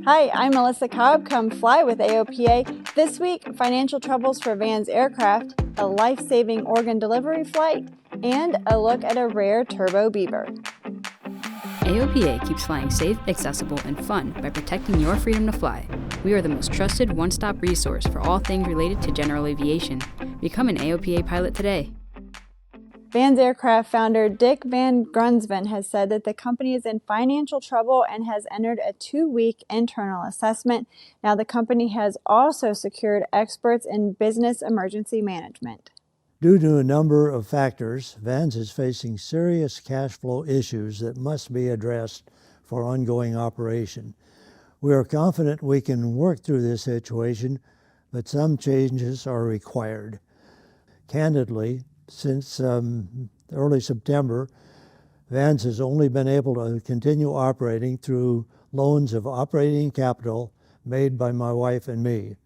Hi, I'm Melissa Cobb. Come fly with AOPA. This week, financial troubles for Van's aircraft, a life-saving organ delivery flight, and a look at a rare Turbo Beaver. AOPA keeps flying safe, accessible, and fun by protecting your freedom to fly. We are the most trusted one-stop resource for all things related to general aviation. Become an AOPA pilot today. Van's aircraft founder Dick Van Grunsven has said that the company is in financial trouble and has entered a 2-week internal assessment. Now, the company has also secured experts in business emergency management. Due to a number of factors, Vans is facing serious cash flow issues that must be addressed for ongoing operation. We are confident we can work through this situation, but some changes are required. Candidly, since early September, Vans has only been able to continue operating through loans of operating capital made by my wife and me.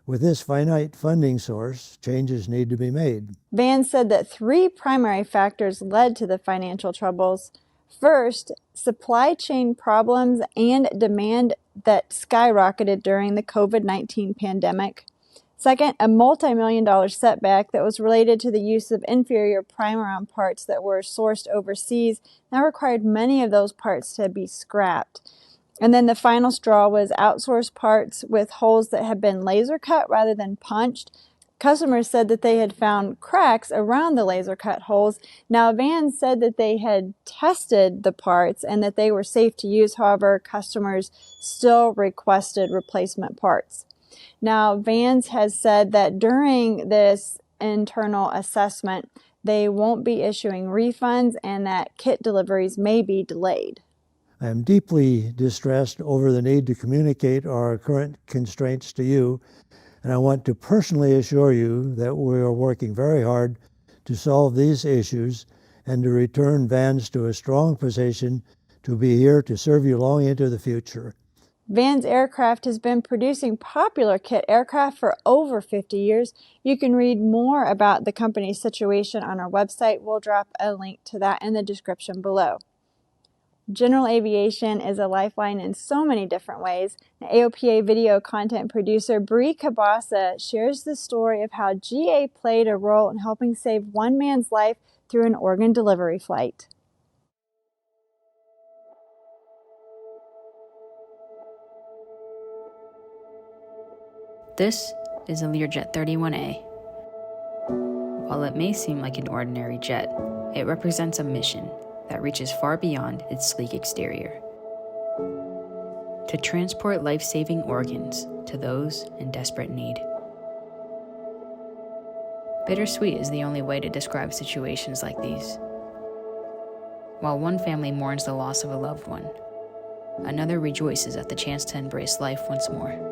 With this finite funding source, changes need to be made. Vans said that 3 primary factors led to the financial troubles. First, supply chain problems and demand that skyrocketed during the COVID-19 pandemic. Second, a multi-million-dollar setback that was related to the use of inferior primer-on parts that were sourced overseas that required many of those parts to be scrapped. And then the final straw was outsourced parts with holes that had been laser cut rather than punched. Customers said that they had found cracks around the laser cut holes. Now, Vans said that they had tested the parts and that they were safe to use. However, customers still requested replacement parts. Now, Vans has said that during this internal assessment, they won't be issuing refunds and that kit deliveries may be delayed. I am deeply distressed over the need to communicate our current constraints to you, and I want to personally assure you that we are working very hard to solve these issues and to return Vans to a strong position to be here to serve you long into the future. Vans Aircraft has been producing popular kit aircraft for over 50 years. You can read more about the company's situation on our website. We'll drop a link to that in the description below. General aviation is a lifeline in so many different ways. The AOPA video content producer Bree Cabasa shares the story of how GA played a role in helping save one man's life through an organ delivery flight. This is a Learjet 31A. While it may seem like an ordinary jet, it represents a mission that reaches far beyond its sleek exterior. To transport life-saving organs to those in desperate need. Bittersweet is the only way to describe situations like these. While one family mourns the loss of a loved one, another rejoices at the chance to embrace life once more.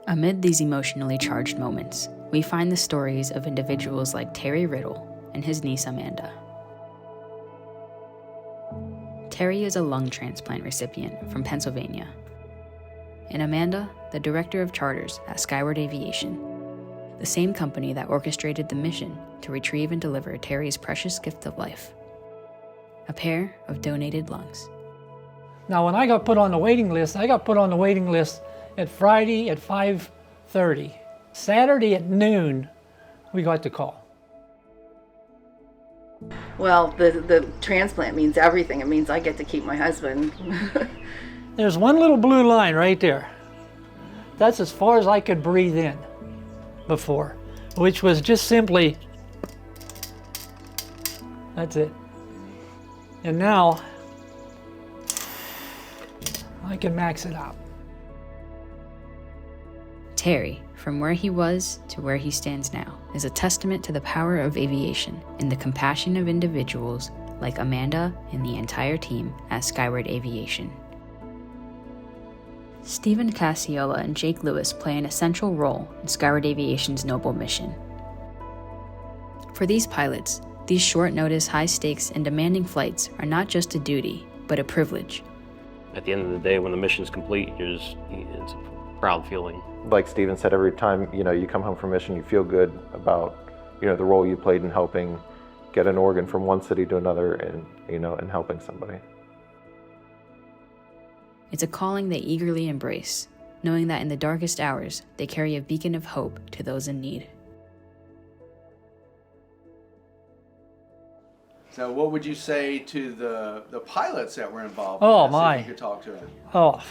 Amid these emotionally charged moments, we find the stories of individuals like Terry Riddle and his niece Amanda. Terry is a lung transplant recipient from Pennsylvania, and Amanda, the director of charters at Skyward Aviation, the same company that orchestrated the mission to retrieve and deliver Terry's precious gift of life, a pair of donated lungs. Now, when I got put on the waiting list, I got put on the waiting list at Friday at 5:30. Saturday at noon, we got the call. Well, the transplant means everything. It means I get to keep my husband. There's one little blue line right there. That's as far as I could breathe in before, which was just simply, that's it. And now, I can max it out. Terry, from where he was to where he stands now, is a testament to the power of aviation and the compassion of individuals like Amanda and the entire team at Skyward Aviation. Stephen Cassiola and Jake Lewis play an essential role in Skyward Aviation's noble mission. For these pilots, these short-notice, high-stakes, and demanding flights are not just a duty, but a privilege. At the end of the day, when the mission's complete, it's a proud feeling. Like Steven said, every time you come home from mission, you feel good about the role you played in helping get an organ from one city to another and helping somebody. It's a calling they eagerly embrace, knowing that in the darkest hours, they carry a beacon of hope to those in need. So what would you say to the pilots that were involved? Oh, in this, my. If you could talk to them. Oh.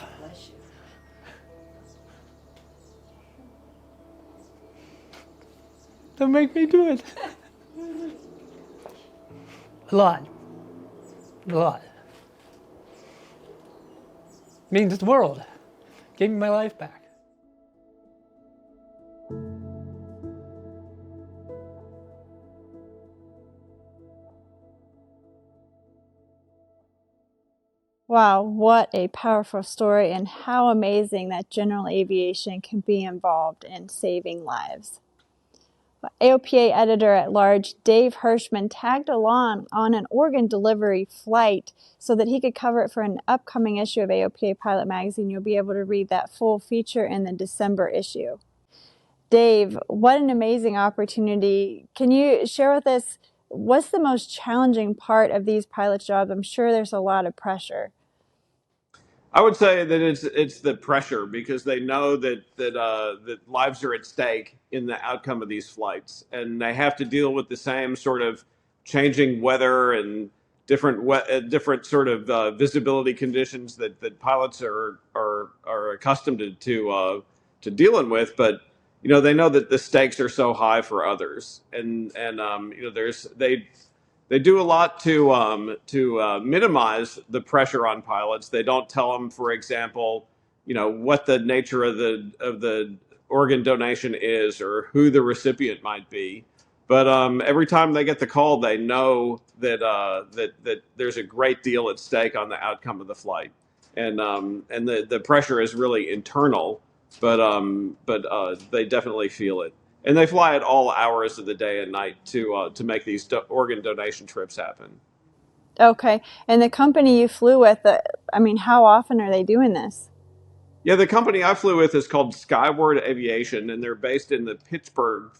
Don't make me do it. A lot. Means the world. Gave me my life back. Wow, what a powerful story, and how amazing that general aviation can be involved in saving lives. AOPA editor-at-large Dave Hirschman tagged along on an organ delivery flight so that he could cover it for an upcoming issue of AOPA Pilot Magazine. You'll be able to read that full feature in the December issue. Dave, what an amazing opportunity. Can you share with us what's the most challenging part of these pilot jobs? I'm sure there's a lot of pressure. I would say that it's the pressure, because they know that lives are at stake in the outcome of these flights, and they have to deal with the same sort of changing weather and different sort of visibility conditions that pilots are accustomed to dealing with. But they know that the stakes are so high for others, and they do a lot to minimize the pressure on pilots. They don't tell them, for example, what the nature of the organ donation is or who the recipient might be. But every time they get the call, they know that there's a great deal at stake on the outcome of the flight, and the pressure is really internal, but they definitely feel it. And they fly at all hours of the day and night to make these organ donation trips happen. Okay, and the company you flew with, how often are they doing this? Yeah, the company I flew with is called Skyward Aviation, and they're based in the Pittsburgh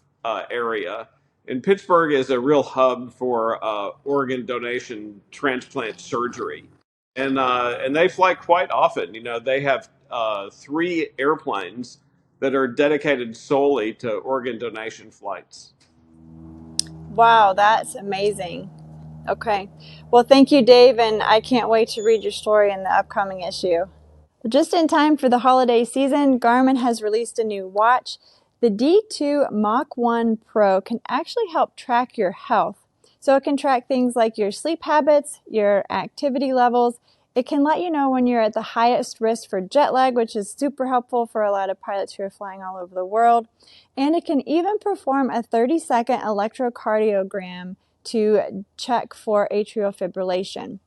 area. And Pittsburgh is a real hub for organ donation transplant surgery. And they fly quite often. They have 3 airplanes that are dedicated solely to organ donation flights. Wow, that's amazing. Okay. Well, thank you, Dave, and I can't wait to read your story in the upcoming issue. Just in time for the holiday season, Garmin has released a new watch. The D2 Mach 1 Pro can actually help track your health. So it can track things like your sleep habits, your activity levels. It can let you know when you're at the highest risk for jet lag, which is super helpful for a lot of pilots who are flying all over the world. And it can even perform a 30-second electrocardiogram to check for atrial fibrillation.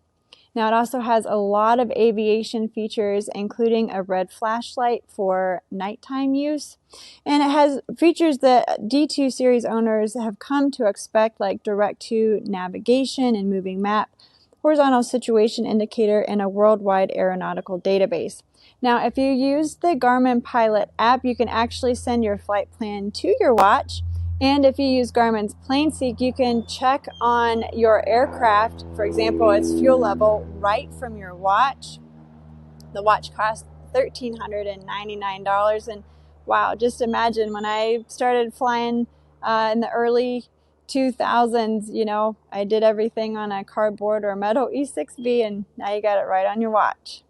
Now, it also has a lot of aviation features, including a red flashlight for nighttime use. And it has features that D2 series owners have come to expect, like direct-to navigation and moving map, horizontal situation indicator, and a worldwide aeronautical database. Now, if you use the Garmin Pilot app, you can actually send your flight plan to your watch. And if you use Garmin's PlaneSeek, you can check on your aircraft, for example, its fuel level, right from your watch. The watch costs $1,399. And wow, just imagine when I started flying in the early 2000s, I did everything on a cardboard or metal E6B, and now you got it right on your watch.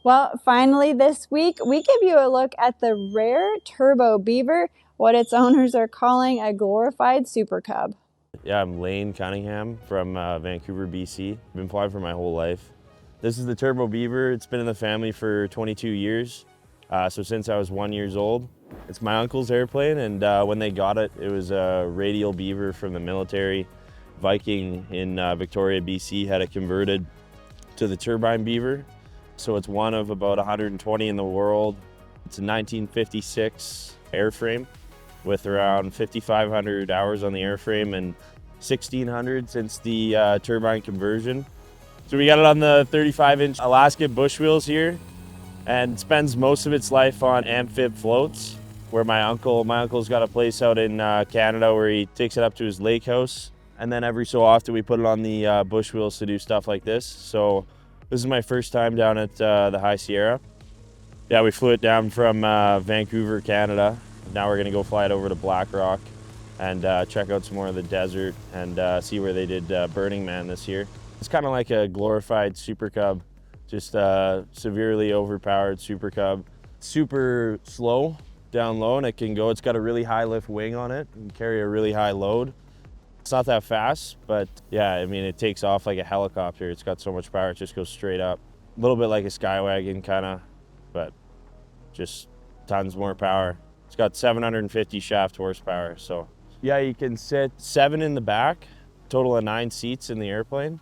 Well, finally this week, we give you a look at the rare Turbo Beaver, what its owners are calling a glorified Super Cub. Yeah, I'm Lane Cunningham from Vancouver, BC. I've been flying for my whole life. This is the Turbo Beaver. It's been in the family for 22 years, so since I was 1 year old. It's my uncle's airplane, and when they got it, it was a radial Beaver from the military. Viking in Victoria, BC had it converted to the turbine Beaver. So it's one of about 120 in the world. It's a 1956 airframe with around 5,500 hours on the airframe and 1,600 since the turbine conversion. So we got it on the 35-inch Alaska bush wheels here, and spends most of its life on amphib floats, where my uncle's got a place out in Canada where he takes it up to his lake house. And then every so often we put it on the bush wheels to do stuff like this. So This is my first time down at the High Sierra. Yeah, we flew it down from Vancouver, Canada. Now we're gonna go fly it over to Black Rock and check out some more of the desert and see where they did Burning Man this year. It's kind of like a glorified Super Cub, just severely overpowered Super Cub. Super slow down low, and it's got a really high lift wing on it and carry a really high load. It's not that fast, but yeah, I mean, it takes off like a helicopter. It's got so much power, it just goes straight up. A little bit like a Skywagon kind of, but just tons more power. It's got 750 shaft horsepower, so. Yeah, you can sit 7 in the back, total of 9 seats in the airplane.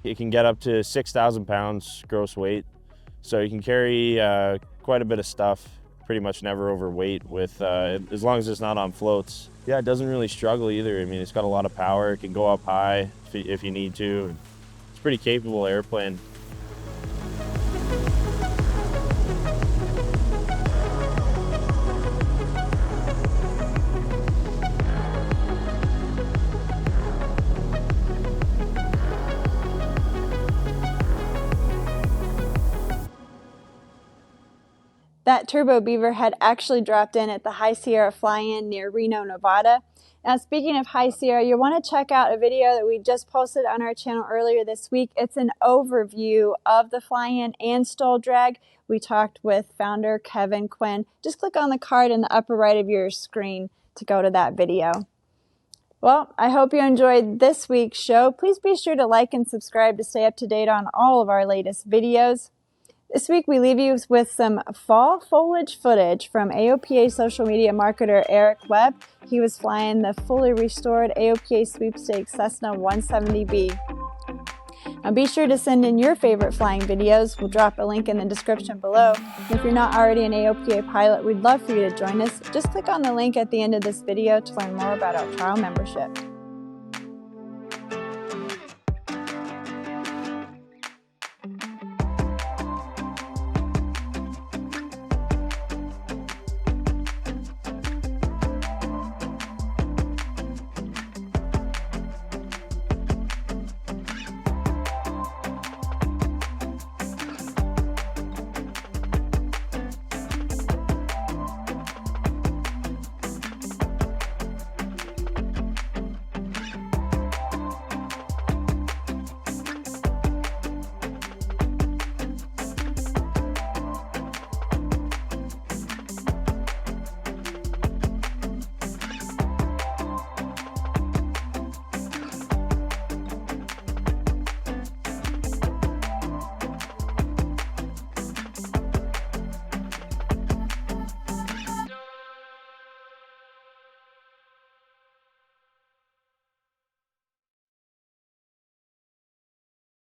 It can get up to 6,000 pounds gross weight, so you can carry quite a bit of stuff, pretty much never overweight with, as long as it's not on floats. Yeah, it doesn't really struggle either. I mean, it's got a lot of power. It can go up high if you need to. It's a pretty capable airplane. That Turbo Beaver had actually dropped in at the High Sierra fly-in near Reno, Nevada. Now, speaking of High Sierra, you'll want to check out a video that we just posted on our channel earlier this week. It's an overview of the fly-in and STOL drag. We talked with founder Kevin Quinn. Just click on the card in the upper right of your screen to go to that video. Well, I hope you enjoyed this week's show. Please be sure to like and subscribe to stay up to date on all of our latest videos. This week, we leave you with some fall foliage footage from AOPA social media marketer Eric Webb. He was flying the fully restored AOPA Sweepstakes Cessna 170B. Now be sure to send in your favorite flying videos. We'll drop a link in the description below. And if you're not already an AOPA pilot, we'd love for you to join us. Just click on the link at the end of this video to learn more about our trial membership.